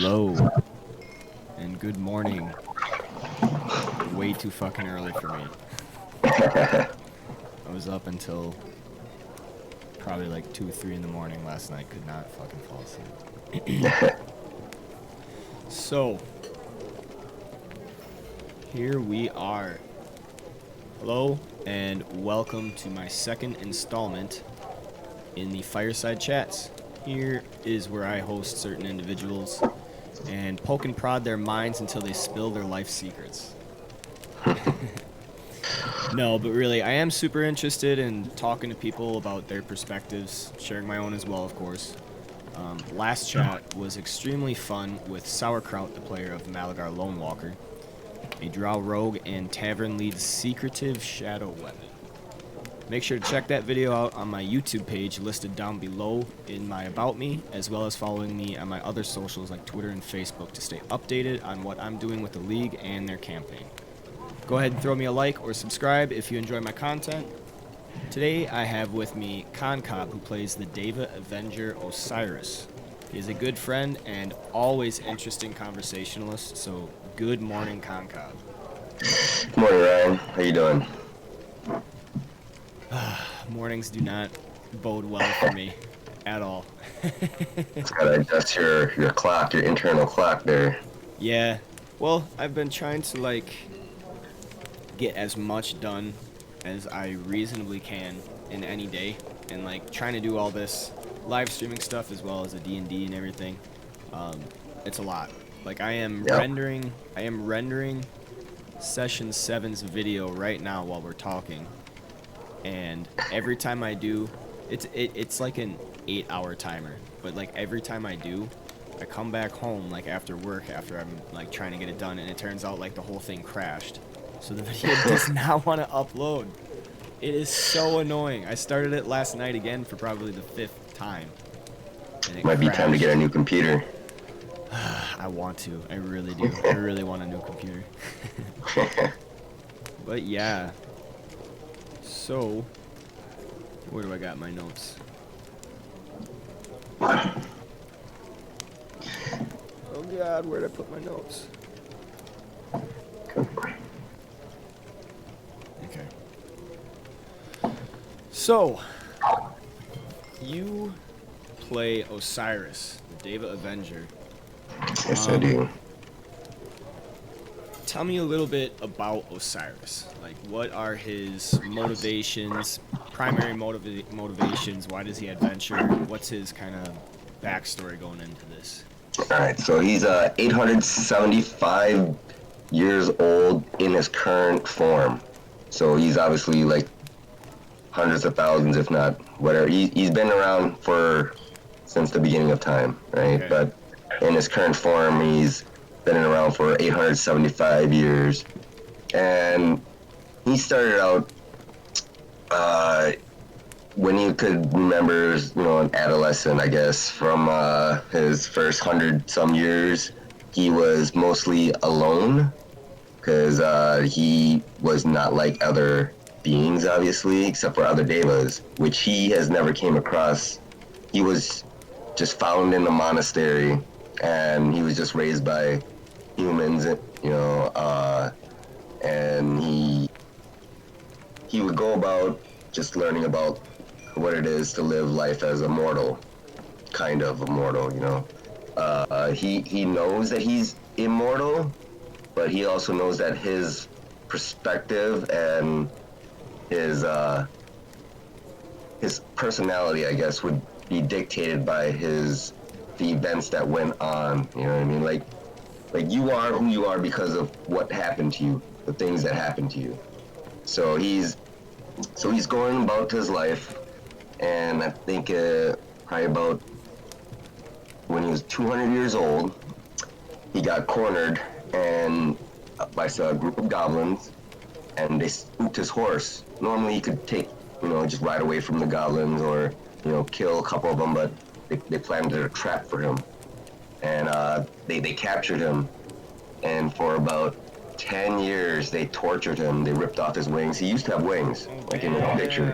Hello, and good morning. Way too fucking early for me. I was up until probably like 2 or 3 in the morning last night. Could not fucking fall asleep. So, here we are. Hello, and welcome to my second installment in the Fireside Chats. Here is where I host certain individuals and poke and prod their minds until they spill their life secrets. No, but really, I am super interested in talking to people about their perspectives, sharing my own as well, of course. Last chat was extremely fun with Sauerkraut, the player of Malagar Lone Walker, a Drow Rogue, and Tavern League's secretive shadow weapon. Make sure to check that video out on my YouTube page listed down below in my About Me, as well as following me on my other socials like Twitter and Facebook to stay updated on what I'm doing with the league and their campaign. Go ahead and throw me a like or subscribe if you enjoy my content. Today I have with me Khankab, who plays the Deva Avenger Osiris. He is a good friend and always interesting conversationalist, so good morning, Khankab. Good morning, Ryan. How you doing? Mornings do not bode well for me at all. It's gotta adjust your clock, your internal clock there. Yeah, well, I've been trying to get as much done as I reasonably can in any day, and trying to do all this live streaming stuff as well as the D&D and everything. It's a lot. I am rendering session 7's video right now while we're talking, and every time I do, it's like an 8-hour timer, but every time I do, I come back home after work, after I'm trying to get it done, and it turns out the whole thing crashed. So the video does not want to upload. It is so annoying. I started it last night again for probably the 5th time. And it might be time to get a new computer. I want to. I really do. I really want a new computer. But yeah. So, where do I got my notes? Oh God, where'd I put my notes? Okay. So, you play Osiris, the Deva Avenger. Yes, I do. Tell me a little bit about Osiris. What are his motivations, primary motivations? Why does he adventure? What's his kind of backstory going into this? Alright, so he's 875 years old in his current form. So he's obviously hundreds of thousands, if not whatever. He's been around since the beginning of time, right? Okay. But in his current form, he's been around for 875 years. And he started out when you could remember, an adolescent, I guess, from his first 100-some years. He was mostly alone because he was not like other beings, obviously, except for other devas, which he has never came across. He was just found in a monastery, and he was just raised by humans, and he would go about just learning about what it is to live life as a mortal, kind of a mortal, he knows that he's immortal, but he also knows that his perspective and his personality, I guess, would be dictated by the events that went on. You know what I mean? Like you are who you are because of what happened to you, the things that happened to you. So he's going about his life, and I think probably about when he was 200 years old, he got cornered and by a group of goblins, and they spooked his horse. Normally he could take, just ride away from the goblins or, kill a couple of them, but they planted a trap for him. And they captured him, and for about 10 years they tortured him. They ripped off his wings. He used to have wings, in the picture.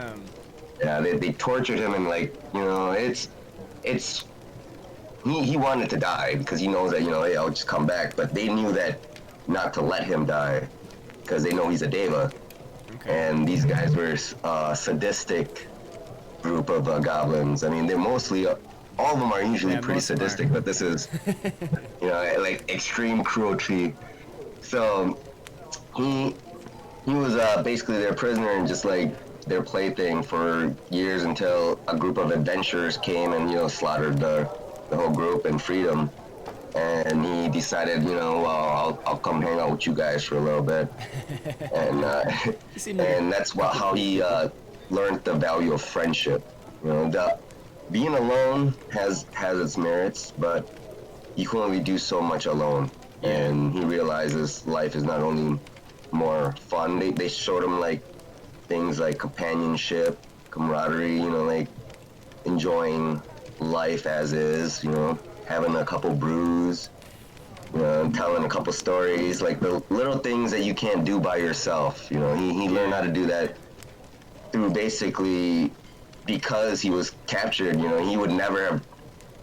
Yeah, they tortured him, and it's he wanted to die because he knows that, you know, hey, I'll just come back. But they knew that not to let him die because they know he's a deva. Okay. And these guys were sadistic group of goblins. I mean, they're mostly all of them are usually pretty sadistic, but this is, you know, like extreme cruelty. So he was basically their prisoner and just like their plaything for years until a group of adventurers came and, you know, slaughtered the whole group and freed him. And he decided, you know, well, I'll come hang out with you guys for a little bit. And and that's how he learned the value of friendship. You know, being alone has its merits, but you can only do so much alone. And he realizes life is not only more fun. They showed him like things like companionship, camaraderie, you know, like enjoying life as is, you know, having a couple brews, you know, telling a couple stories, like the little things that you can't do by yourself. You know, he learned how to do that through basically because he was captured. You know, he would never have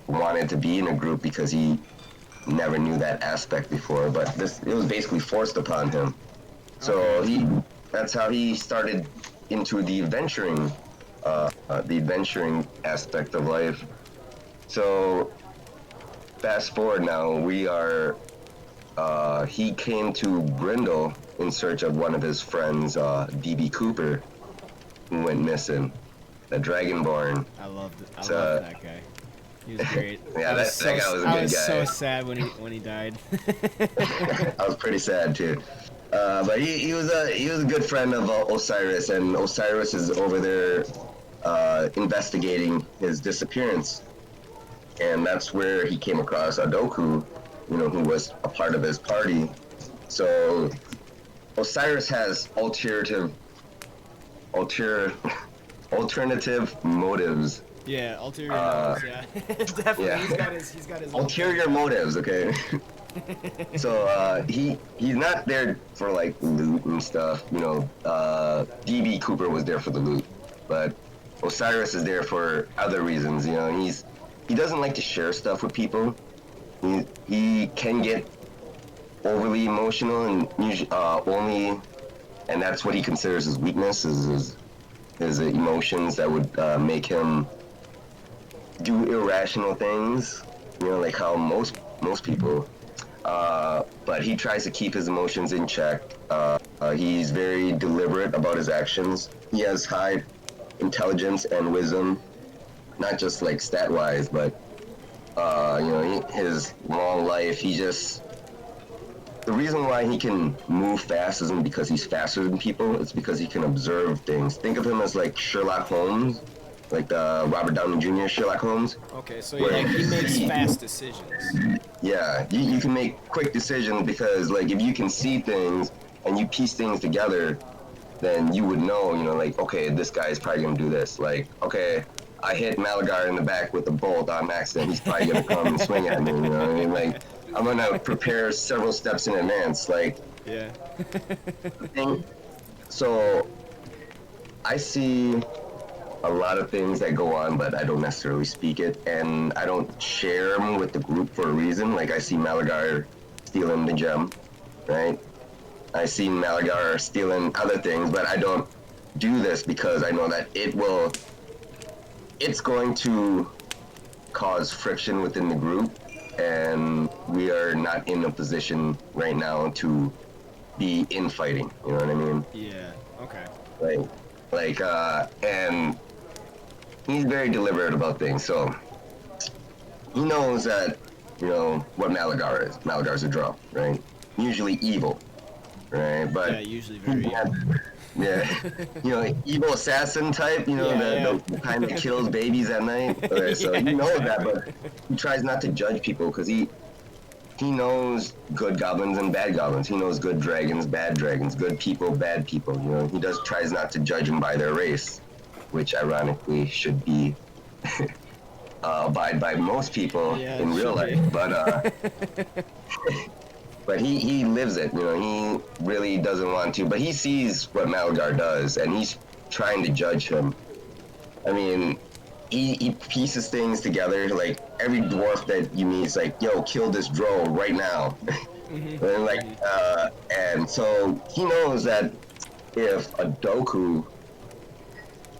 wanted to be in a group because he never knew that aspect before, but it was basically forced upon him. So that's how he started into the adventuring aspect of life. So fast forward now, he came to Brindle in search of one of his friends, DB Cooper, who went missing, the Dragonborn. I love that guy. He was great. Yeah, that guy was a good guy. I was so sad when he died. I was pretty sad too. But he was a good friend of Osiris, and Osiris is over there investigating his disappearance, and that's where he came across Adoku, you know, who was a part of his party. So Osiris has alternative motives. Yeah, ulterior motives. Yeah, definitely. Yeah. He's got his ulterior motives. Okay. So he's not there for like loot and stuff. You know, DB Cooper was there for the loot, but Osiris is there for other reasons. You know, he doesn't like to share stuff with people. He can get overly emotional and usually and that's what he considers his weakness, is his emotions that would make him do irrational things, you know, like how most people. But he tries to keep his emotions in check. He's very deliberate about his actions. He has high intelligence and wisdom, not just like stat-wise, but you know, his long life. The reason why he can move fast isn't because he's faster than people. It's because he can observe things. Think of him as like Sherlock Holmes, like the Robert Downey Jr. Sherlock Holmes. Okay, so he makes fast decisions. Yeah, you can make quick decisions because, like, if you can see things and you piece things together, then you would know, you know, like, okay, this guy is probably gonna do this. Like, okay, I hit Malagar in the back with a bolt on accident. He's probably gonna come and swing at me. You know what I mean? Like, I'm gonna prepare several steps in advance. Like, yeah. So I see a lot of things that go on, but I don't necessarily speak it, and I don't share them with the group for a reason. Like, I see Malagar stealing the gem, right? I see Malagar stealing other things, but I don't do this because I know that it's going to cause friction within the group, and we are not in a position right now to be infighting, you know what I mean? Yeah, okay. And he's very deliberate about things, so he knows that, you know, what Malagar is. Malagar's a draw, right? Usually evil, right? But yeah, usually very evil. Yeah, you know, evil assassin type, you know, the kind that kills babies at night. Okay, so he knows that, but he tries not to judge people because he knows good goblins and bad goblins. He knows good dragons, bad dragons, good people, bad people. You know, he tries not to judge them by their race, which ironically should be abide by most people in real life. But but he lives it. You know, he really doesn't want to, but he sees what Malagar does, and he's trying to judge him. I mean, he pieces things together. Like every dwarf that you meet is like, yo, kill this drone right now. And like, and so he knows that if a Doku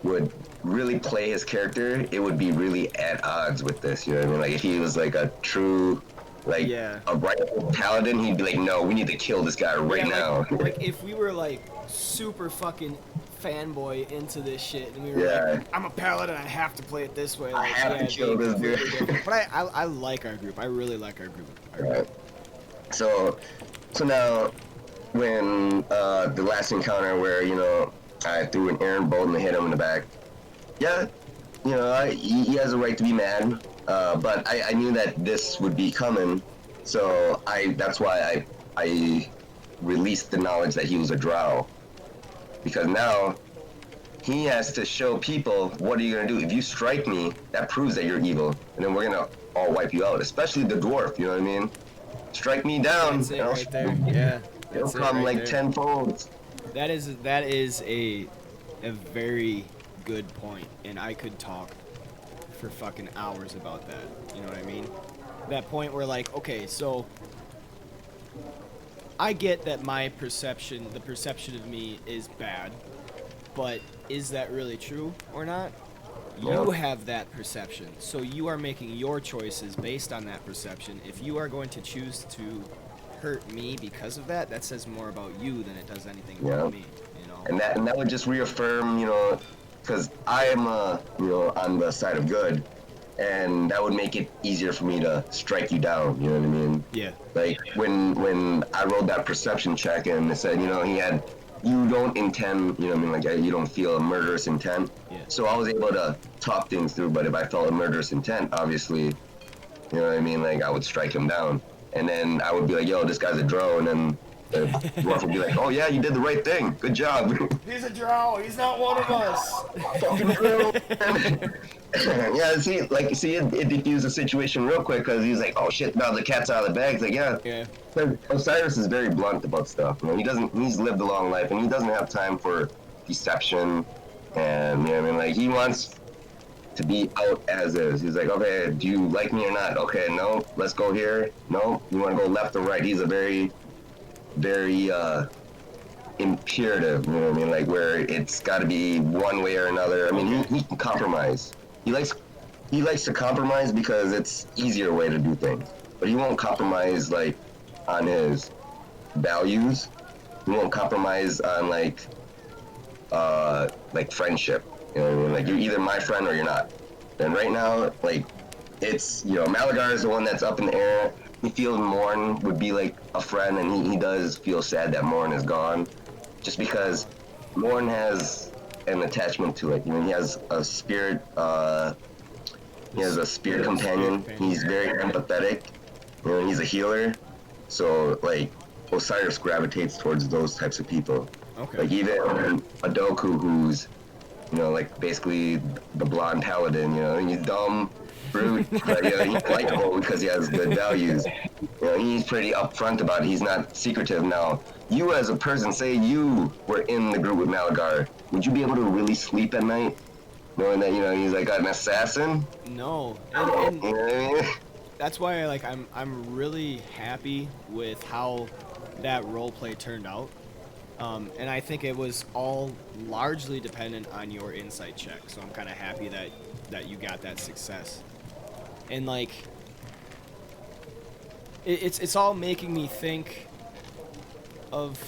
would really play his character, it would be really at odds with this. You know what I mean? Like if he was like a true, like a rightful paladin, he'd be like, no, we need to kill this guy right now. Like if we were like super fucking fanboy into this shit, and we were like, I'm a paladin, I have to play it this way. Like, I have to kill this dude. But I like our group. I really like our group. Right. So now, when the last encounter where, you know, I threw an errant bolt and hit him in the back, yeah, you know, he has a right to be mad, but I knew that this would be coming, so that's why I released the knowledge that he was a drow, because now he has to show people, what are you going to do? If you strike me, that proves that you're evil, and then we're going to all wipe you out, especially the dwarf, you know what I mean? Strike me down. That's it right there. Yeah. It'll come right like there. Tenfold. That is a very good point, and I could talk for fucking hours about that. You know what I mean? That point where like, okay, so I get that my perception, the perception of me is bad, but is that really true or not? You have that perception, so you are making your choices based on that perception. If you are going to choose to hurt me because of that, that says more about you than it does anything about me, you know? And that would just reaffirm, you know, because I am, you know, on the side of good, and that would make it easier for me to strike you down, you know what I mean? Yeah. Like, when I rolled that perception check and it said, you know, you don't intend, you know what I mean, like, you don't feel a murderous intent. Yeah. So I was able to talk things through, but if I felt a murderous intent, obviously, you know what I mean, like, I would strike him down. And then I would be like, yo, this guy's a drone, and the dwarf would be like, oh yeah, you did the right thing, good job. He's a drow, he's not one of us. Fucking drone. Yeah, see, it diffused the situation real quick, because he's like, oh shit, now the cat's out of the bag. It's like, yeah. Osiris is very blunt about stuff. You know, he's lived a long life, and he doesn't have time for deception, and, you know what I mean, like, he wants to be out as is. He's like, okay, do you like me or not? Okay, no, let's go here. No, you want to go left or right? He's a very, very imperative, you know what I mean? Like, where it's got to be one way or another. I mean, he can compromise. He likes to compromise because it's easier way to do things. But he won't compromise like on his values. He won't compromise on like friendship. You know what I mean? Like, you're either my friend or you're not. And right now, like, it's, you know, Malagar is the one that's up in the air. He feels Morn would be like a friend, and he does feel sad that Morn is gone. Just because Morn has an attachment to it. You know, he has a spirit, companion. He's very empathetic. You know, he's a healer. So, like, Osiris gravitates towards those types of people. Okay. Like, even a Doku who's, you know, like, basically the blonde paladin, you know, and he's dumb, brute, but, you know, he's likable because he has good values. You know, he's pretty upfront about it. He's not secretive. Now, you as a person, say you were in the group with Malagar, would you be able to really sleep at night, knowing that, you know, he's like an assassin? No. And you know what I mean? That's why, like, I'm really happy with how that roleplay turned out. And I think it was all largely dependent on your insight check. So I'm kind of happy that you got that success. And like, it's all making me think of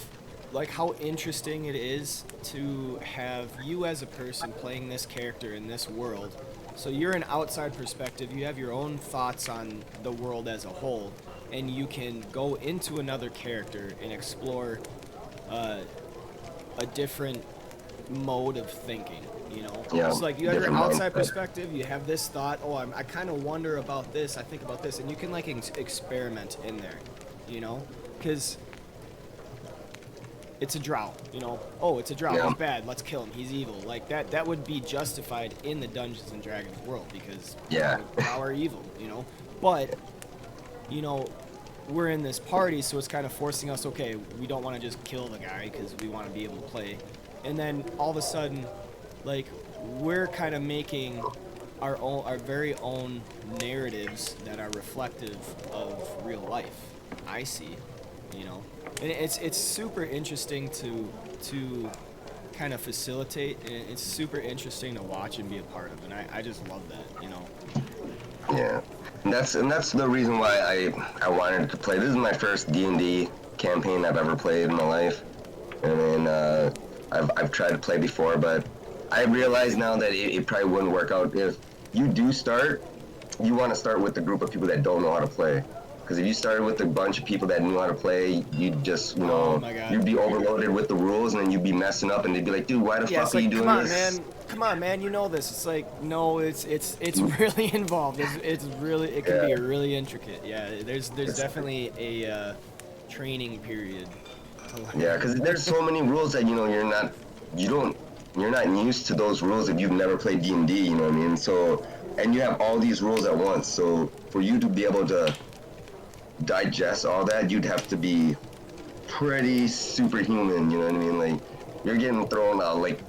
like how interesting it is to have you as a person playing this character in this world. So you're an outside perspective. You have your own thoughts on the world as a whole, and you can go into another character and explore a different mode of thinking, you know? Yeah, it's like you have your different outside mindset. perspective, you have this thought, I kind of wonder about this, I think about this, and you can like experiment in there, you know? Because it's a drow, you know? Oh, it's a drow, he's bad, let's kill him, he's evil. Like that would be justified in the Dungeons and Dragons world because drow are evil, you know? But, you know, we're in this party, so it's kind of forcing us, okay, we don't want to just kill the guy because we want to be able to play. And then all of a sudden, like, we're kind of making our very own narratives that are reflective of real life. I see, you know, and it's super interesting to kind of facilitate, and it's super interesting to watch and be a part of, and I just love that, you know. Yeah, and that's the reason why I wanted to play. This is my first D&D campaign I've ever played in my life, and then I've tried to play before, but I realize now that it probably wouldn't work out. If you do start, you want to start with the group of people that don't know how to play. Because if you started with a bunch of people that knew how to play, you'd just, you know, Oh my God. you'd be overloaded with the rules, and then you'd be messing up, and they'd be like, dude, why the Yeah, fuck it's are like, you doing this? come on, man, you know this. It's like, no, it's really involved. It's really, it can be really intricate. Yeah, there's definitely a training period. Yeah, because there's so many rules that, you know, you're not used to those rules if you've never played D&D, you know what I mean? So, and you have all these rules at once. So for you to be able to digest all that, you'd have to be pretty superhuman, you know what I mean? Like, you're getting thrown out, like,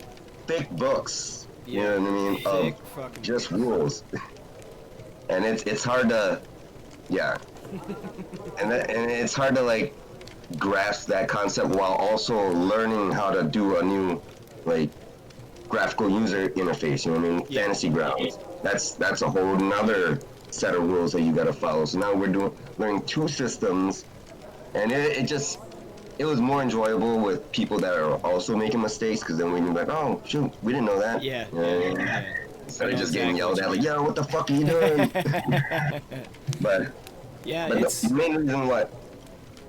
thick books, you know what I mean, thick of fucking just rules. And it's hard to, yeah. and it's hard to, like, grasp that concept while also learning how to do a new, like, graphical user interface, you know what I mean? Yeah. Fantasy Grounds. That's a whole nother set of rules that you gotta follow. So now we're learning two systems, and it was more enjoyable with people that are also making mistakes, because then we'd be like, oh shoot, we didn't know that. Yeah, You know what I mean? yeah. Instead I of know just getting exactly yelled what at, you like, mean. yo, what the fuck are you doing? but Yeah, but it's the main reason why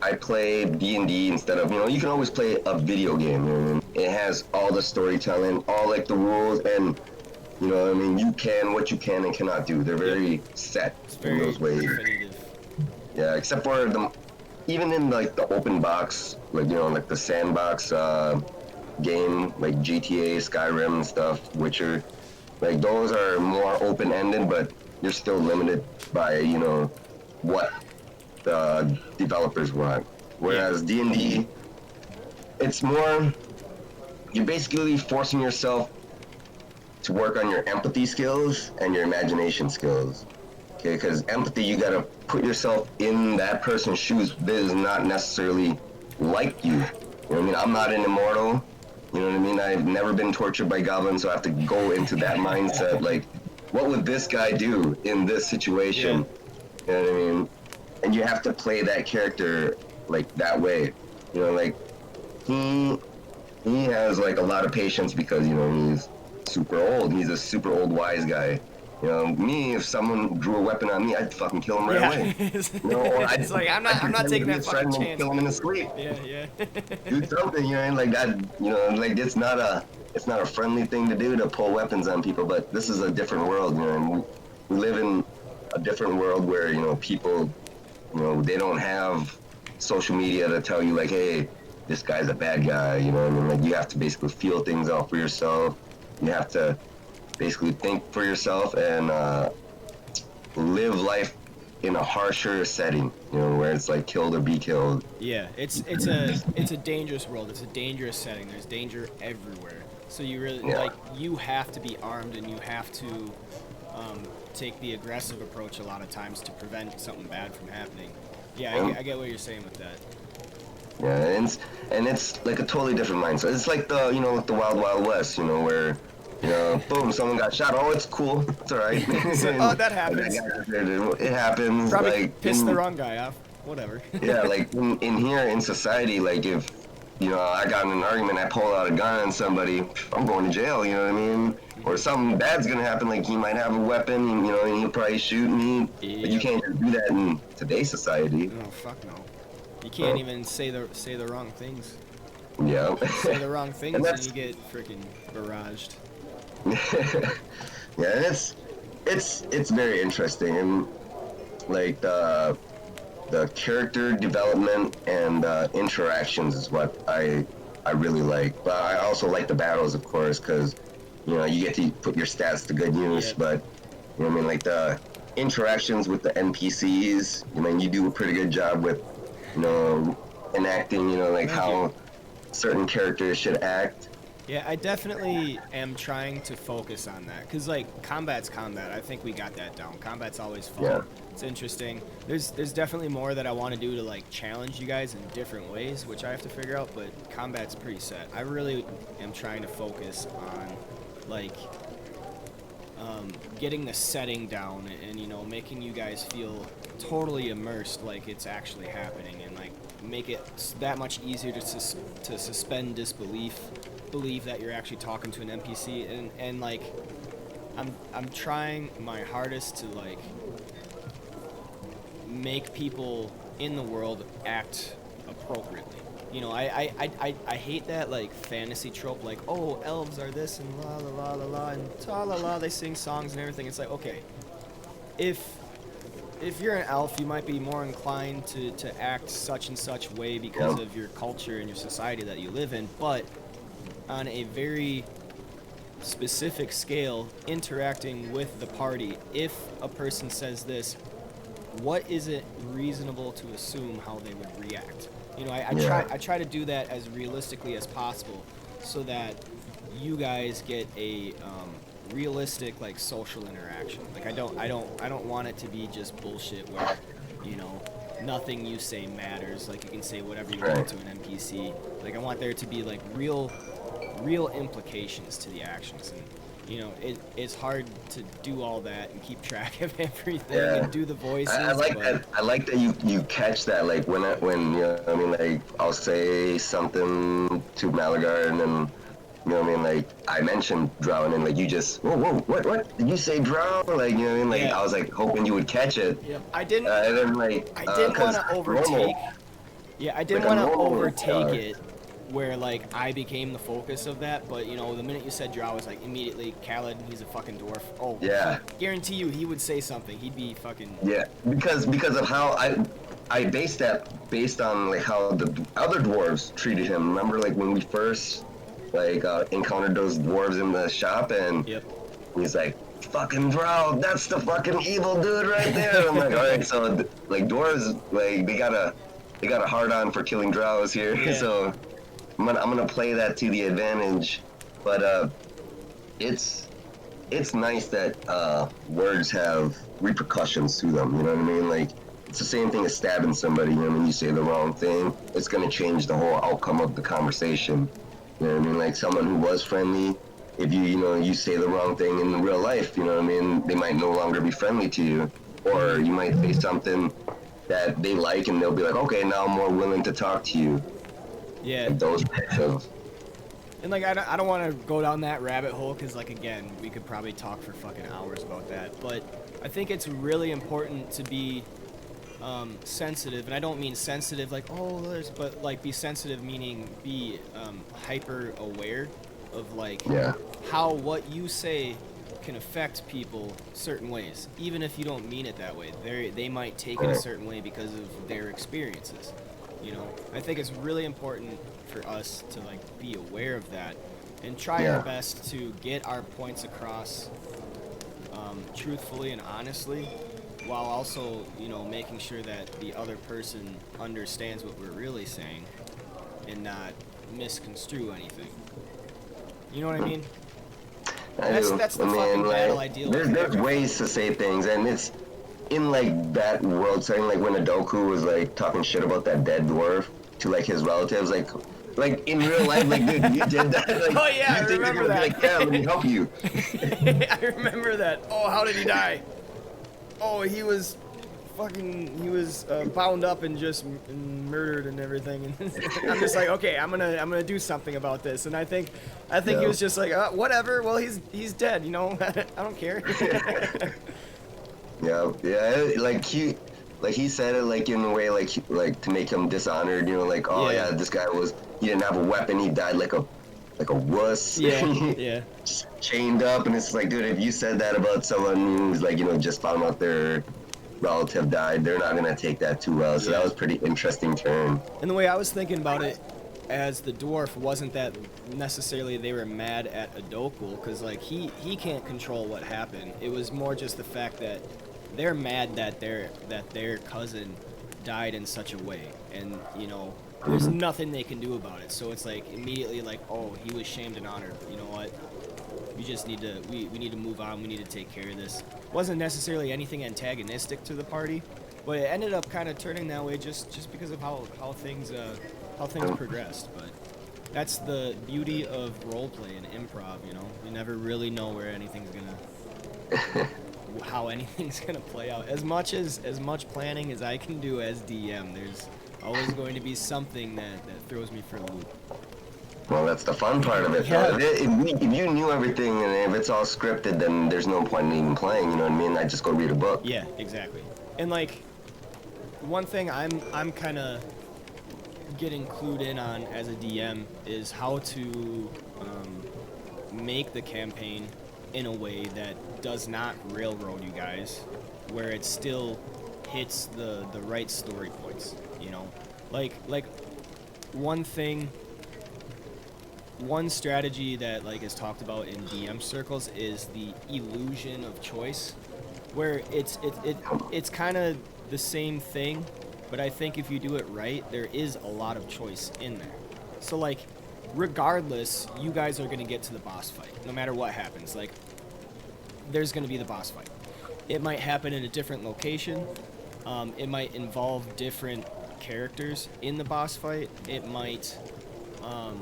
I play D&D instead of, you know, you can always play a video game, you know what I mean? It has all the storytelling, all, like, the rules, and, you know what I mean, you can what you can and cannot do. They're very set it's in very those ways. definitive. Yeah, except for even in, like, the open box, like, you know, like the sandbox game, like GTA, Skyrim and stuff, Witcher, like, those are more open-ended, but you're still limited by, you know, what the developers want. Whereas D&D, it's more, you're basically forcing yourself to work on your empathy skills and your imagination skills. Okay, because empathy, you gotta put yourself in that person's shoes that is not necessarily like you. You know what I mean? I'm not an immortal. You know what I mean? I've never been tortured by goblins, so I have to go into that mindset. Like, what would this guy do in this situation? You know what I mean? And you have to play that character, like, that way. You know, like, he has, like, a lot of patience because, you know, he's super old. He's a super old wise guy. You know, me, if someone drew a weapon on me, I'd fucking kill him right away. You know, or It's like, I'm not taking that fucking chance. Kill him in his sleep. Yeah. Do something, you know, like that. You know, like, it's not a friendly thing to do, to pull weapons on people. But this is a different world, you know. And we live in a different world where, you know, people, you know, they don't have social media to tell you, like, hey, this guy's a bad guy, you know what I mean? Like, you have to basically feel things out for yourself. You have to basically think for yourself and live life in a harsher setting, you know, where it's like killed or be killed. Yeah, it's a dangerous world. It's a dangerous setting. There's danger everywhere. So you really like, you have to be armed, and you have to take the aggressive approach a lot of times to prevent something bad from happening. Yeah, I get what you're saying with that. Yeah, and it's like a totally different mindset. It's like the, you know, like the Wild Wild West, you know, where, you know, boom, someone got shot. Oh, it's cool. It's all right. Oh, that happens. It happens. Probably like, pissed the wrong guy off. Whatever. Yeah, like in here in society, like, if, you know, I got in an argument, I pull out a gun on somebody, I'm going to jail, you know what I mean? Or something bad's gonna happen, like he might have a weapon, you know, and he'll probably shoot me. Yep. But you can't just do that in today's society. No, fuck no. You can't even say the wrong things. Yeah. Say the wrong things And and you get freaking barraged. Yeah, and it's very interesting, and like the character development and interactions is what I really like. But I also like the battles, of course, because, you know, you get to put your stats to good use. Yep. But, you know what I mean, like the interactions with the NPCs, I mean, you do a pretty good job with, you know, enacting, you know, like how certain characters should act. Yeah, I definitely am trying to focus on that because like combat's combat. I think we got that down. Combat's always fun. Yeah. It's interesting. There's definitely more that I want to do to like challenge you guys in different ways, which I have to figure out. But combat's pretty set. I really am trying to focus on like getting the setting down and you know making you guys feel totally immersed, like it's actually happening, and like make it that much easier to suspend disbelief, believe that you're actually talking to an NPC, and like I'm trying my hardest to like make people in the world act appropriately. You know, I hate that like fantasy trope, like, oh, elves are this and la la la la la and ta la la, they sing songs and everything. It's like, okay, if you're an elf, you might be more inclined to act such and such way because of your culture and your society that you live in, but on a very specific scale, interacting with the party, if a person says this, what is it reasonable to assume how they would react? You know, I try to do that as realistically as possible, so that you guys get a realistic like social interaction. Like I don't want it to be just bullshit where, you know, nothing you say matters. Like you can say whatever you want to an NPC. Like I want there to be like real implications to the actions, and you know, it's hard to do all that and keep track of everything and do the voices. I like that. I like that you catch that. Like when you know, I mean, like I'll say something to Malagar, and then you know, what I mean, like I mentioned drow, and then like you just whoa, what did you say drow? Like you know, what I mean, like I was like hoping you would catch it. Yeah, I didn't. And then like I didn't want to overtake. I didn't want to overtake it, where like I became the focus of that, but you know, the minute you said drow, I was like immediately Khaled, he's a fucking dwarf. Oh yeah, guarantee you he would say something. He'd be fucking because of how I based on like how the other dwarves treated him. Remember like when we first like encountered those dwarves in the shop, and he's like, fucking drow, that's the fucking evil dude right there. I'm like, all right, so like dwarves, like they got a hard on for killing drows here. So I'm gonna play that to the advantage, but it's nice that words have repercussions to them. You know what I mean? Like it's the same thing as stabbing somebody. You know what I mean? You say the wrong thing, it's gonna change the whole outcome of the conversation. You know what I mean? Like someone who was friendly, if you say the wrong thing in real life, you know what I mean? They might no longer be friendly to you, or you might say something that they like, and they'll be like, okay, now I'm more willing to talk to you. Yeah. Like those types of. And like I don't want to go down that rabbit hole because like again we could probably talk for fucking hours about that. But I think it's really important to be sensitive, and I don't mean sensitive like but like be sensitive meaning be hyper aware of like how what you say can affect people certain ways, even if you don't mean it that way. They might take it a certain way because of their experiences. You know, I think it's really important for us to like be aware of that and try our best to get our points across truthfully and honestly, while also, you know, making sure that the other person understands what we're really saying and not misconstrue anything. You know what I mean? That's the fucking battle I deal with. There's ways to say things, and it's in like that world setting, like when Adoku was like talking shit about that dead dwarf to like his relatives, like in real life, like dude, you did that. Like, oh yeah, I remember that. Like, yeah, let me help you. I remember that. Oh, how did he die? Oh, he was bound up and just murdered and everything. And I'm just like, okay, I'm gonna do something about this. And I think he was just like, whatever. Well, he's dead. You know, I don't care. yeah. Like he said it like in a way like to make him dishonored. You know, like this guy he didn't have a weapon. He died like a wuss. Yeah. Just chained up, and it's like, dude, if you said that about someone who's like, you know, just found out their relative died, they're not gonna take that too well. So that was pretty interesting turn. And the way I was thinking about it as the dwarf wasn't that necessarily they were mad at Adoku, because like he can't control what happened. It was more just the fact that they're mad that their cousin died in such a way, and you know, there's nothing they can do about it. So it's like immediately like, oh, he was shamed and honored. You know what? We just need to we need to move on. We need to take care of this. Wasn't necessarily anything antagonistic to the party, but it ended up kind of turning that way just because of how things progressed. But that's the beauty of roleplay and improv. You know, you never really know where anything's gonna how anything's gonna play out. As much planning as I can do as DM, there's always going to be something that throws me for a loop. Well, that's the fun part of it. Yeah. If you knew everything and if it's all scripted, then there's no point in even playing. You know what I mean? I just go read a book. Yeah, exactly. And like, one thing I'm kind of getting clued in on as a DM is how to make the campaign in a way that does not railroad you guys, where it still hits the right story points. You know, like one strategy that like is talked about in DM circles is the illusion of choice, where it's kind of the same thing, but I think if you do it right, there is a lot of choice in there. So like, regardless, you guys are gonna get to the boss fight, no matter what happens. Like, there's gonna be the boss fight. It might happen in a different location. It might involve different characters in the boss fight. It might, I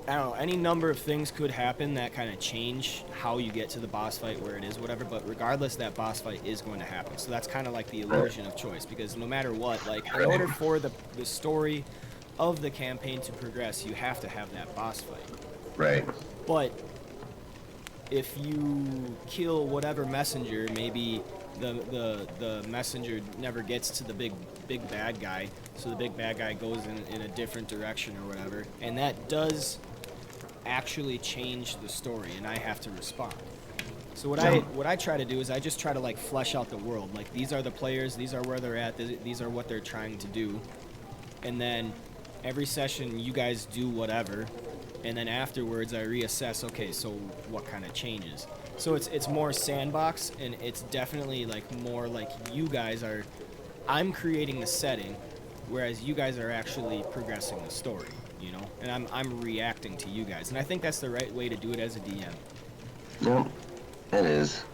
don't know, any number of things could happen that kind of change how you get to the boss fight, where it is, whatever, but regardless, that boss fight is going to happen. So that's kind of like the illusion of choice, because no matter what, like, in order for the story of the campaign to progress, you have to have that boss fight. Right. But if you kill whatever messenger, maybe the messenger never gets to the big bad guy, so the big bad guy goes in a different direction or whatever, and that does actually change the story, and I have to respond. So what I try to do is I just try to like flesh out the world. Like, these are the players, these are where they're at, these are what they're trying to do, and then every session you guys do whatever, and then afterwards I reassess. Okay, so what kind of changes? So it's more sandbox, and it's definitely like more like you guys are. I'm creating the setting, whereas you guys are actually progressing the story. You know, and I'm reacting to you guys, and I think that's the right way to do it as a DM. Yep, it is.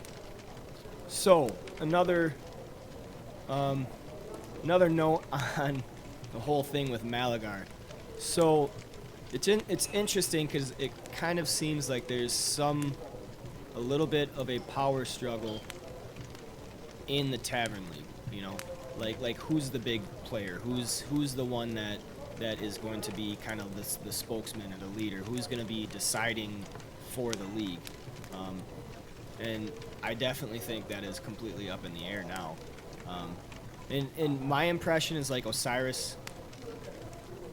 So another note on the whole thing with Malagar. So it's interesting because it kind of seems like there's a little bit of a power struggle in the Tavern League. You know, like who's the big player? Who's the one that is going to be kind of the spokesman or the leader? Who's going to be deciding for the league? And I definitely think that is completely up in the air now. And my impression is like Osiris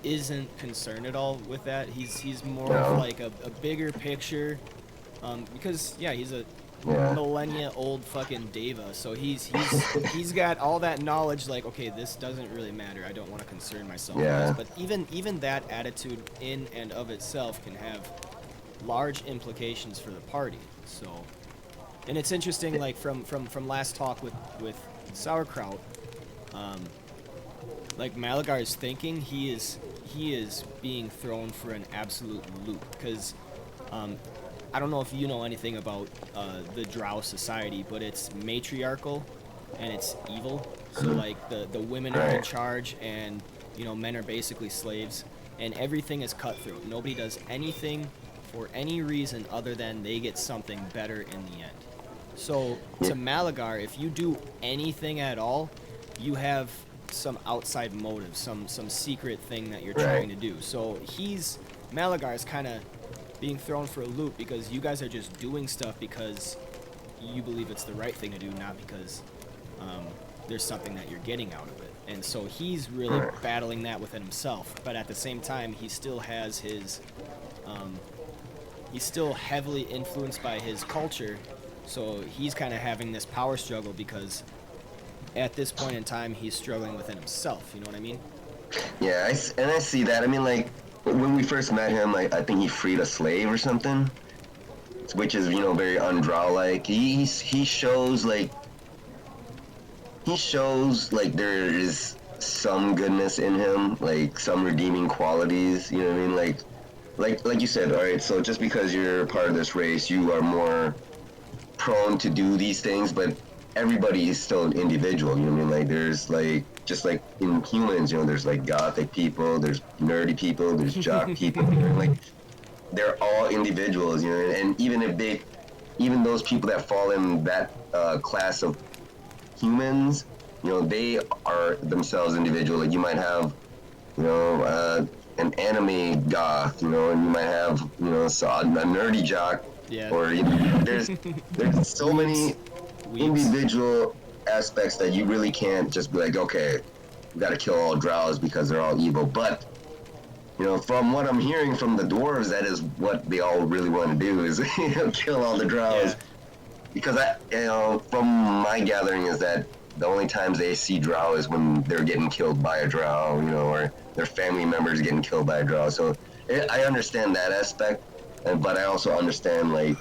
isn't concerned at all with that. He's more of like a bigger picture, because yeah, he's a millennia old fucking Deva, so he's got all that knowledge. Like, okay, this doesn't really matter. I don't want to concern myself with this. But even that attitude in and of itself can have large implications for the party. So, and it's interesting, like from last talk with Sauerkraut, like Malagar's thinking, he is being thrown for an absolute loop, because I don't know if you know anything about the Drow society, but it's matriarchal and it's evil. So like the women are in charge, and you know, men are basically slaves, and everything is cutthroat. Nobody does anything for any reason other than they get something better in the end. So to Malagar, if you do anything at all, you have some outside motive, some secret thing that you're trying to do. So Malagar's kind of being thrown for a loop, because you guys are just doing stuff because you believe it's the right thing to do, not because there's something that you're getting out of it. And so he's really battling that within himself, but at the same time he still has his he's still heavily influenced by his culture, so he's kind of having this power struggle, because at this point in time he's struggling within himself. You know what I mean? Yeah, I see that. I mean, like, when we first met him, like, I think he freed a slave or something, which is, you know, very undrow-like. He shows like there is some goodness in him, like some redeeming qualities. You know what I mean? Like you said. All right. So just because you're part of this race, you are more prone to do these things, but everybody is still an individual. You know what I mean? Like there's like just like in humans, you know, there's like gothic people, there's nerdy people, there's jock people. You know, like they're all individuals. You know, and even those people that fall in that class of humans, you know, they are themselves individual. Like you might have, you know, an anime goth, you know, and you might have, you know, a nerdy jock, Yeah. or you know, there's so many individual aspects that you really can't just be like, okay, we got to kill all drows because they're all evil. But you know, from what I'm hearing from the dwarves, that is what they all really want to do is you know, kill all the drows. Yeah. Because you know, from my gathering is that the only times they see drow is when they're getting killed by a drow, you know, or their family members getting killed by a drow. So I understand that aspect, but I also understand like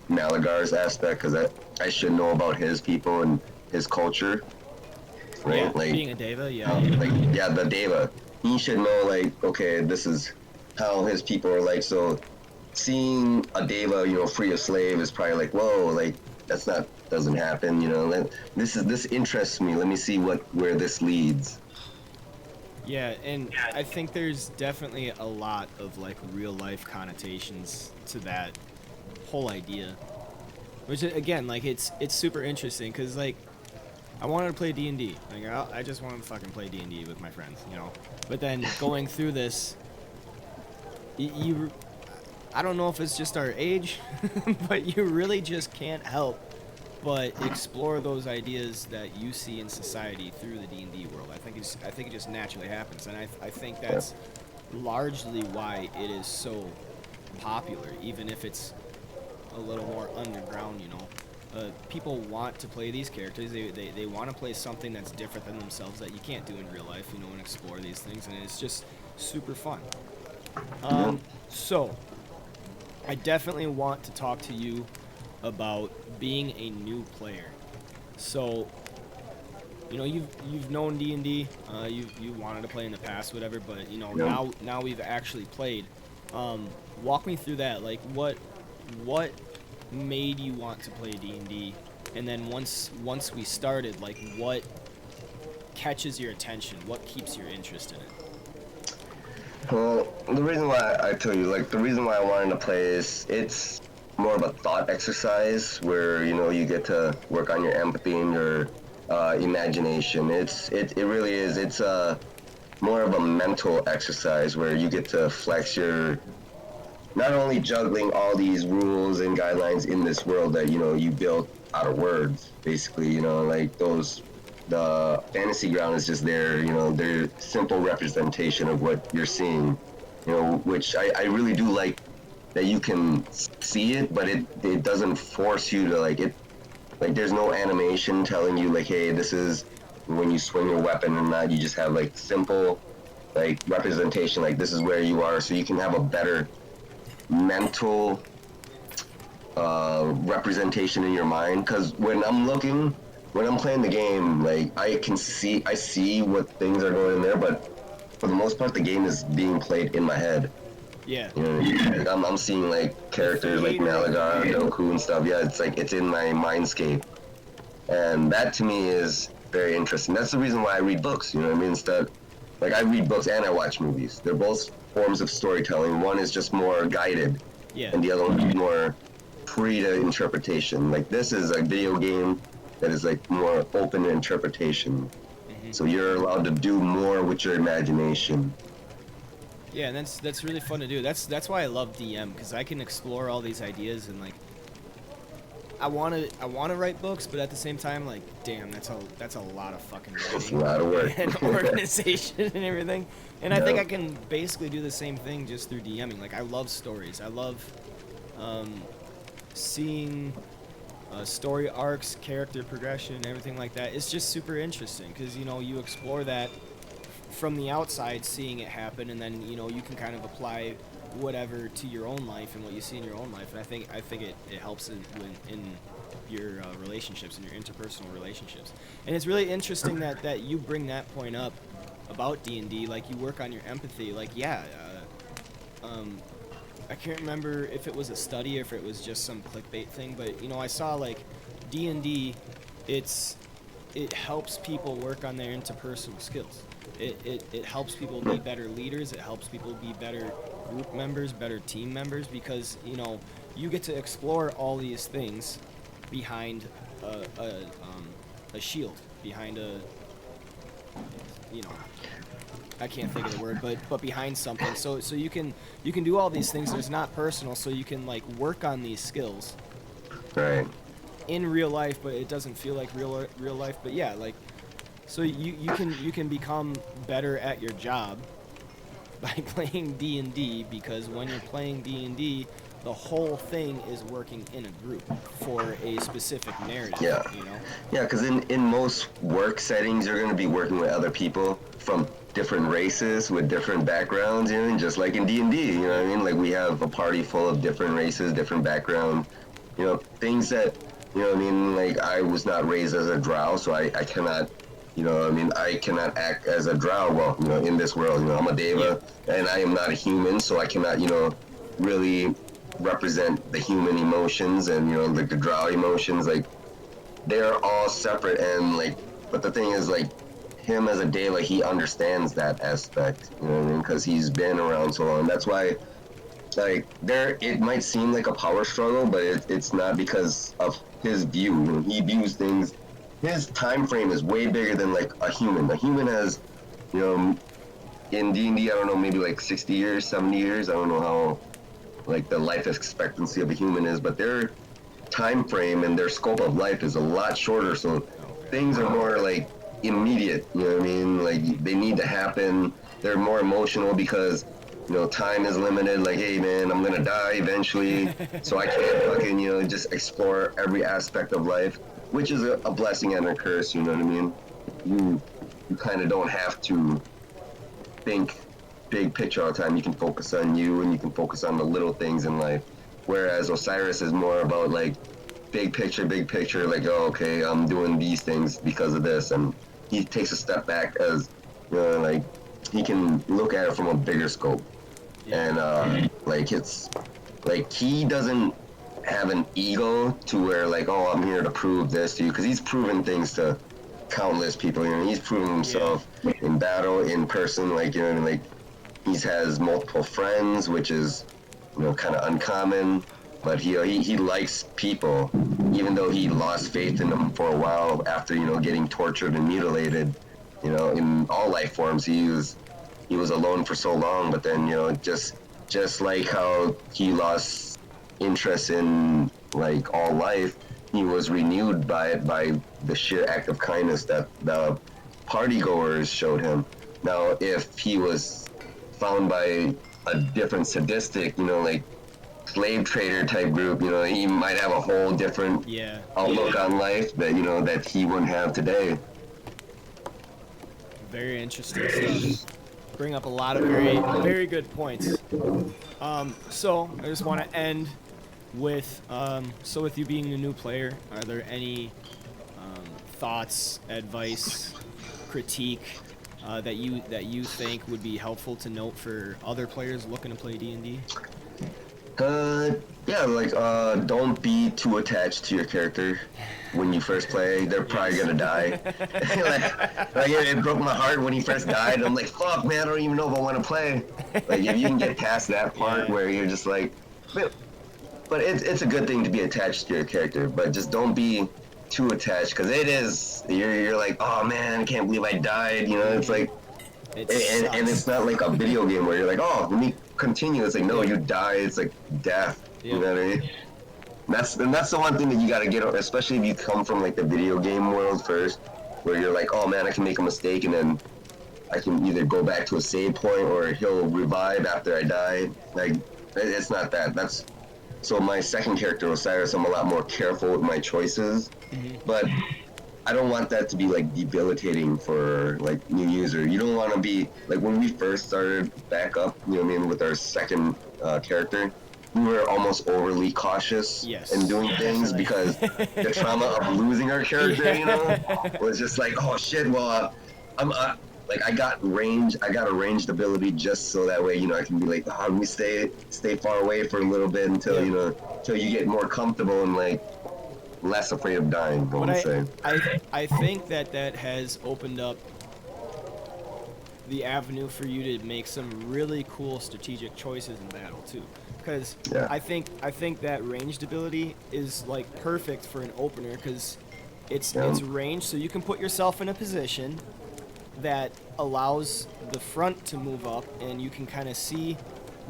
Malagar's aspect because I should know about his people and his culture, right? Yeah, like being a deva, yeah. like yeah, the deva. He should know like, okay, this is how his people are like. So seeing a deva, you know, free a slave is probably like, whoa, like doesn't happen, you know. This interests me. Let me see where this leads. Yeah, and I think there's definitely a lot of like real life connotations to that whole idea, which again, like it's super interesting because like I wanted to play D&D. Like I just wanted to fucking play D&D with my friends, you know. But then going through this, you I don't know if it's just our age, but you really just can't help but explore those ideas that you see in society through the D&D world. I think it just naturally happens, and I think that's largely why it is so popular, even if it's a little more underground, you know. People want to play these characters. They want to play something that's different than themselves that you can't do in real life, you know, and explore these things, and it's just super fun. So I definitely want to talk to you about being a new player. So, you know, you've known D&D, you wanted to play in the past, whatever, but you know, now we've actually played. Walk me through that. Like, what made you want to play D&D, and then once we started, like, what catches your attention? What keeps your interest in it? Well, the reason why I tell you, like, the reason why I wanted to play is it's more of a thought exercise where, you know, you get to work on your empathy and your imagination. It really is. It's more of a mental exercise where you get to flex your, not only juggling all these rules and guidelines in this world that, you know, you built out of words, basically, you know, like the fantasy ground is just there, you know, they're simple representation of what you're seeing, you know, which I really do like that you can see it, but it doesn't force you to like there's no animation telling you like, hey, this is when you swing your weapon or not. You just have like simple like representation, like this is where you are, so you can have a better mental representation in your mind. Because when I'm playing the game, like I see what things are going in there, but for the most part the game is being played in my head. Yeah. You know, like I'm seeing like characters like Malagar, Doku and stuff. Yeah, it's like it's in my mindscape, and that to me is very interesting. That's the reason why I read books. You know what I mean? Instead, like I read books and I watch movies. They're both forms of storytelling. One is just more guided, and the other one is more free to interpretation. Like this is a video game that is like more open to interpretation. So you're allowed to do more with your imagination. Yeah, and that's really fun to do. That's why I love DM, because I can explore all these ideas and like I want to write books, but at the same time, like, damn, that's a lot of fucking writing. It's a lot of work. And organization and everything. And I think I can basically do the same thing just through DMing. Like, I love stories. I love seeing story arcs, character progression, everything like that. It's just super interesting because, you know, you explore that from the outside, seeing it happen, and then, you know, you can kind of apply whatever to your own life and what you see in your own life. And I think it helps in your relationships and your interpersonal relationships. And it's really interesting that you bring that point up about D&D. Like, you work on your empathy. Like, yeah, I can't remember if it was a study or if it was just some clickbait thing, but, you know, I saw, like, D&D, it helps people work on their interpersonal skills. It helps people be better leaders. It helps people be better group members, better team members, because, you know, you get to explore all these things behind a shield, behind a, you know, I can't think of the word, but behind something. So you can do all these things. It's not personal, so you can, like, work on these skills Right. in real life, but it doesn't feel like real life. But yeah, like, so you can become better at your job by playing D&D, because when you're playing D&D, the whole thing is working in a group for a specific narrative. Yeah. You know. Yeah, because in most work settings, you're going to be working with other people from different races with different backgrounds, you know, and just like in D&D, you know what I mean? Like, we have a party full of different races, different background, you know, things that, you know what I mean? Like, I was not raised as a drow, so I cannot, you know what I mean? I cannot act as a drow, well, you know, in this world, you know, I'm a deva, and I am not a human, so I cannot, you know, really represent the human emotions and, you know, like the drow emotions. Like, they're all separate, and, like, but the thing is, like, him as a deva, he understands that aspect, you know what I mean? Because he's been around so long. That's why, like, it might seem like a power struggle, but it's not, because of his view. You know, he views things, his time frame is way bigger than, like, a human. A human has, you know, in D&D, I don't know, maybe like 60 years, 70 years, I don't know how, like, the life expectancy of a human is, but their time frame and their scope of life is a lot shorter, so things are more, like, immediate, you know what I mean? Like, they need to happen. They're more emotional because, you know, time is limited. Like, hey man, I'm gonna die eventually, so I can't fucking, you know, just explore every aspect of life, which is a blessing and a curse, you know what I mean? You kind of don't have to think big picture all the time. You can focus on you, and you can focus on the little things in life. Whereas Osiris is more about, like, big picture, like, oh, okay, I'm doing these things because of this, and he takes a step back, as, you know, like, he can look at it from a bigger scope. And like, it's like, he doesn't have an ego to where, like, oh, I'm here to prove this to you, because he's proven things to countless people. You know, he's proven himself in battle, in person, like, you know, like, he has multiple friends, which is, you know, kind of uncommon. But he likes people, even though he lost faith in them for a while after, you know, getting tortured and mutilated. You know, in all life forms, he was alone for so long. But then, you know, just like how he lost interest in, like, all life, he was renewed by the sheer act of kindness that the partygoers showed him. Now, if he was found by a different sadistic, you know, like, slave trader type group, you know, he might have a whole different outlook on life that, you know, that he wouldn't have today. Very interesting stuff. Bring up a lot of very good points. So I just want to end with, so with you being a new player, are there any thoughts, advice, critique that you think would be helpful to note for other players looking to play D&D? Yeah, like, don't be too attached to your character when you first play. They're probably gonna die. like, it broke my heart when he first died. I'm like, fuck, man, I don't even know if I want to play. Like, if you can get past that part where you're just like, but it's a good thing to be attached to your character, but just don't be too attached, because it is, you're like, oh man, I can't believe I died, you know. It's like, and it's not like a video game where you're like, oh, let me continue. It's like, no, you die. It's like death. You know what I mean? That's the one thing that you gotta get, especially if you come from, like, the video game world first, where you're like, oh man, I can make a mistake, and then I can either go back to a save point, or he'll revive after I die. Like, it's not that. That's, so my second character, Osiris, I'm a lot more careful with my choices, but I don't want that to be, like, debilitating for, like, new user. You don't want to be, like, when we first started back up, you know what I mean, with our second character, we were almost overly cautious in doing things because the trauma of losing our character, you know, was just like, oh shit, well, I'm like I got a ranged ability just so that way, you know, I can be like, oh, let me stay far away for a little bit until you know, until you get more comfortable and like less afraid of dying. But I think that has opened up the avenue for you to make some really cool strategic choices in battle too. Because I think that ranged ability is like perfect for an opener because it's ranged, so you can put yourself in a position that allows the front to move up, and you can kind of see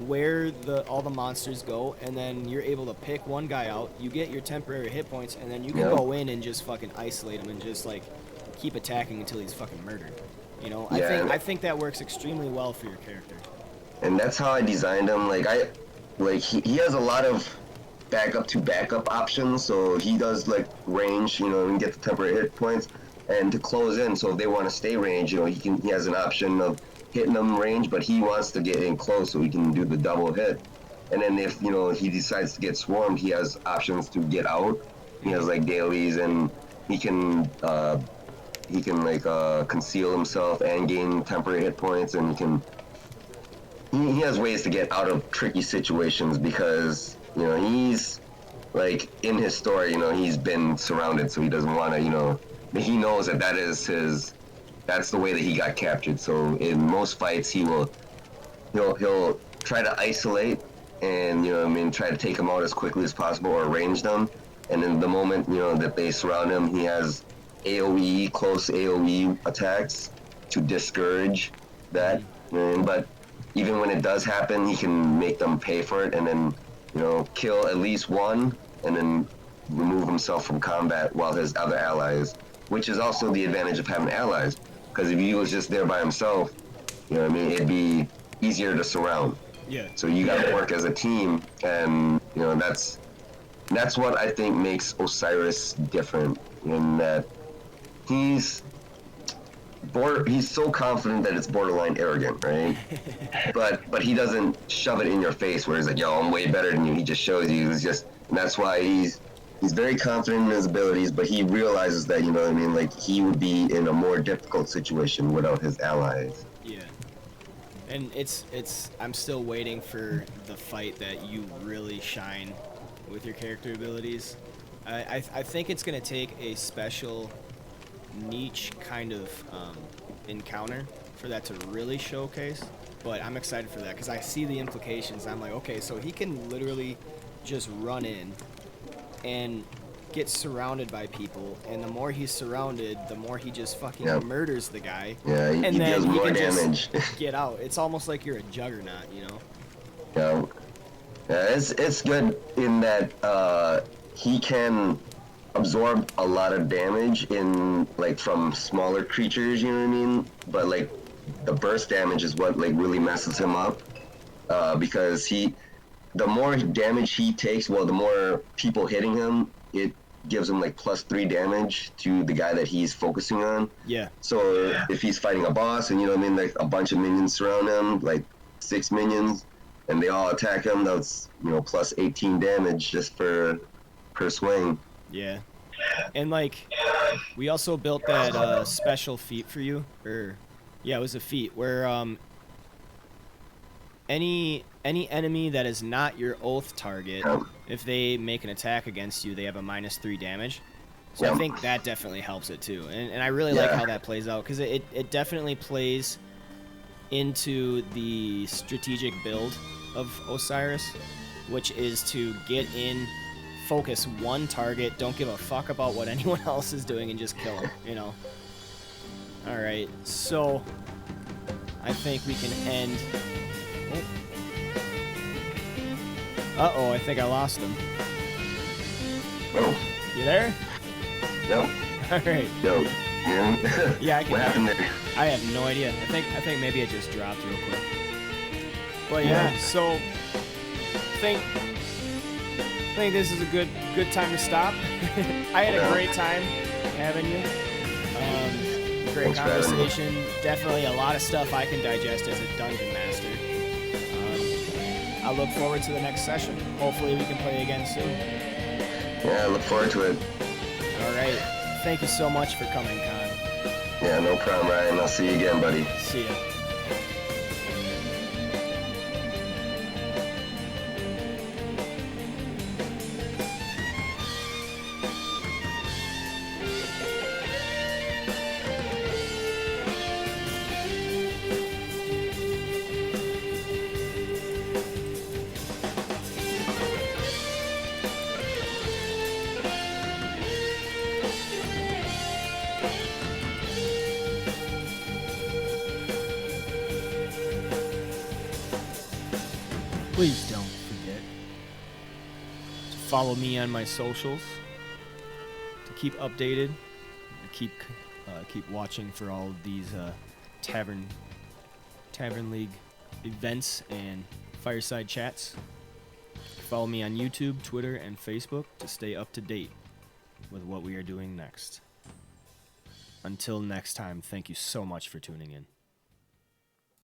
where all the monsters go, and then you're able to pick one guy out. You get your temporary hit points, and then you can go in and just fucking isolate him and just like keep attacking until he's fucking murdered. You know, I think that works extremely well for your character. And that's how I designed him. He has a lot of backup options, so he does like range, you know, and get the temporary hit points, and to close in. So if they want to stay range, you know, he has an option of hitting them range, but he wants to get in close so he can do the double hit. And then if, you know, he decides to get swarmed, he has options to get out. He has like dailies, and he can conceal himself and gain temporary hit points, and he has ways to get out of tricky situations because, you know, he's like in his story, you know, he's been surrounded, so he doesn't want to, you know, he knows that's the way that he got captured. So in most fights, he'll try to isolate and, you know what I mean, try to take him out as quickly as possible or range them. And in the moment, you know, that they surround him, he has close AoE attacks to discourage that. But even when it does happen, he can make them pay for it and then, you know, kill at least one and then remove himself from combat while his other allies, which is also the advantage of having allies. Because if he was just there by himself, you know what I mean, it'd be easier to surround. Yeah. So you got to work as a team, and, you know, that's what I think makes Osiris different, in that he's so confident that it's borderline arrogant, right? but he doesn't shove it in your face where he's like, yo, I'm way better than you. He just shows you. And that's why he's very confident in his abilities, but he realizes that, you know what I mean, like, he would be in a more difficult situation without his allies. Yeah. And I'm still waiting for the fight that you really shine with your character abilities. I think it's going to take a special niche kind of encounter for that to really showcase, but I'm excited for that because I see the implications. I'm like, okay, so he can literally just run in and get surrounded by people, and the more he's surrounded, the more he just fucking murders the guy. Yeah, and he then deals he more can damage. Just get out. It's almost like you're a juggernaut, you know? Yeah, it's good in that he can absorb a lot of damage in, like, from smaller creatures, you know what I mean? But like the burst damage is what like really messes him up, because the more damage he takes, well, the more people hitting him, it gives him like +3 damage to the guy that he's focusing on. Yeah. So if he's fighting a boss and, you know what I mean, like a bunch of minions surround him, like 6 minions, and they all attack him, that's, you know, +18 damage just per swing. Yeah. And like, we also built that special feat for you, or yeah, it was a feat where any enemy that is not your oath target, if they make an attack against you, they have a -3 damage. So I think that definitely helps it too, and I really like how that plays out because it definitely plays into the strategic build of Osiris, which is to get in, focus one target, don't give a fuck about what anyone else is doing, and just kill him, you know? Alright, so I think we can end... Uh-oh, I think I lost him. Oh. You there? No. Alright. No. Yeah, I can. What happened there? I have no idea. I think maybe it just dropped real quick. But yeah, so I think this is a good time to stop. I had a great time having you. Great conversation. Definitely a lot of stuff I can digest as a dungeon master. I look forward to the next session. Hopefully we can play again soon. Yeah, I look forward to it. All right. Thank you so much for coming, Khan. Yeah, no problem, Ryan. I'll see you again, buddy. See ya. Please don't forget to follow me on my socials, to keep updated, to keep watching for all of these Tavern League events and Fireside chats. Follow me on YouTube, Twitter, and Facebook to stay up to date with what we are doing next. Until next time, thank you so much for tuning in.